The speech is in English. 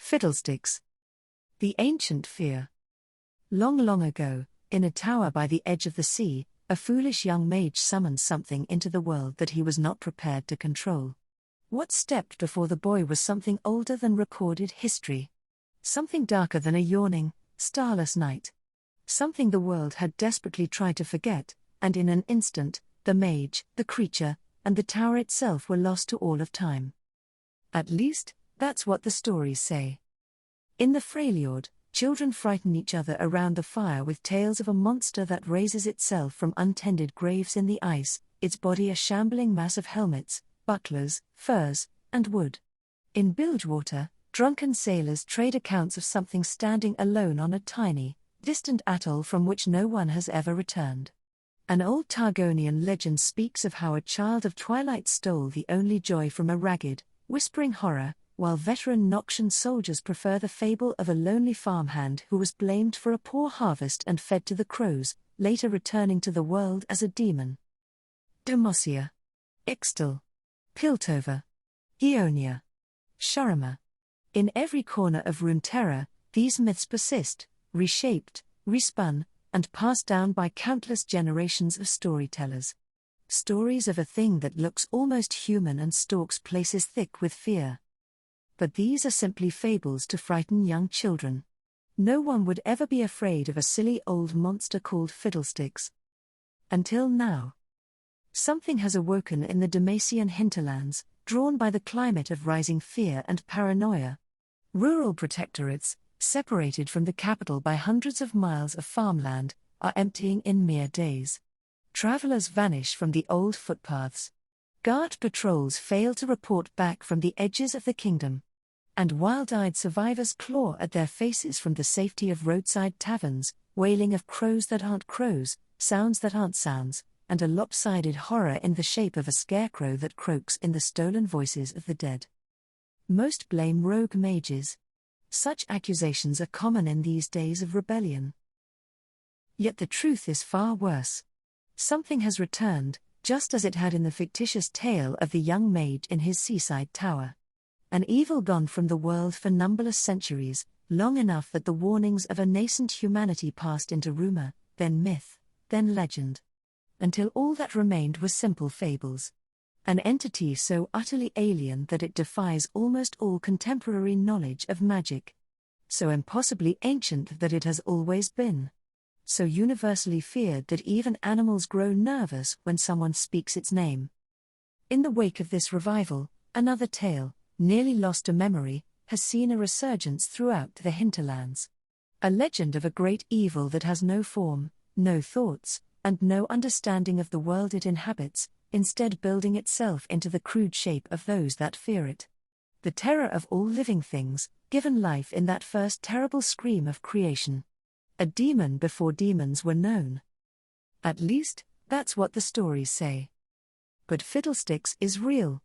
Fiddlesticks. The ancient fear. Long, long ago, in a tower by the edge of the sea, a foolish young mage summoned something into the world that he was not prepared to control. What stepped before the boy was something older than recorded history. Something darker than a yawning, starless night. Something the world had desperately tried to forget, and in an instant, the mage, the creature, and the tower itself were lost to all of time. At least, that's what the stories say. In the Freljord, children frighten each other around the fire with tales of a monster that raises itself from untended graves in the ice, its body a shambling mass of helmets, bucklers, furs, and wood. In Bilgewater, drunken sailors trade accounts of something standing alone on a tiny, distant atoll from which no one has ever returned. An old Targonian legend speaks of how a child of twilight stole the only joy from a ragged, whispering horror, while veteran Noxian soldiers prefer the fable of a lonely farmhand who was blamed for a poor harvest and fed to the crows, later returning to the world as a demon. Demosia. Ixtal. Piltover. Eonia. Shurima. In every corner of Runeterra, these myths persist, reshaped, respun, and passed down by countless generations of storytellers. Stories of a thing that looks almost human and stalks places thick with fear. But these are simply fables to frighten young children. No one would ever be afraid of a silly old monster called Fiddlesticks. Until now. Something has awoken in the Demacian hinterlands, drawn by the climate of rising fear and paranoia. Rural protectorates, separated from the capital by hundreds of miles of farmland, are emptying in mere days. Travelers vanish from the old footpaths. Guard patrols fail to report back from the edges of the kingdom. And wild-eyed survivors claw at their faces from the safety of roadside taverns, wailing of crows that aren't crows, sounds that aren't sounds, and a lopsided horror in the shape of a scarecrow that croaks in the stolen voices of the dead. Most blame rogue mages. Such accusations are common in these days of rebellion. Yet the truth is far worse. Something has returned, just as it had in the fictitious tale of the young mage in his seaside tower. An evil gone from the world for numberless centuries, long enough that the warnings of a nascent humanity passed into rumor, then myth, then legend. Until all that remained were simple fables. An entity so utterly alien that it defies almost all contemporary knowledge of magic. So impossibly ancient that it has always been. So universally feared that even animals grow nervous when someone speaks its name. In the wake of this revival, another tale, nearly lost to memory, has seen a resurgence throughout the hinterlands. A legend of a great evil that has no form, no thoughts, and no understanding of the world it inhabits, instead building itself into the crude shape of those that fear it. The terror of all living things, given life in that first terrible scream of creation. A demon before demons were known. At least, that's what the stories say. But Fiddlesticks is real.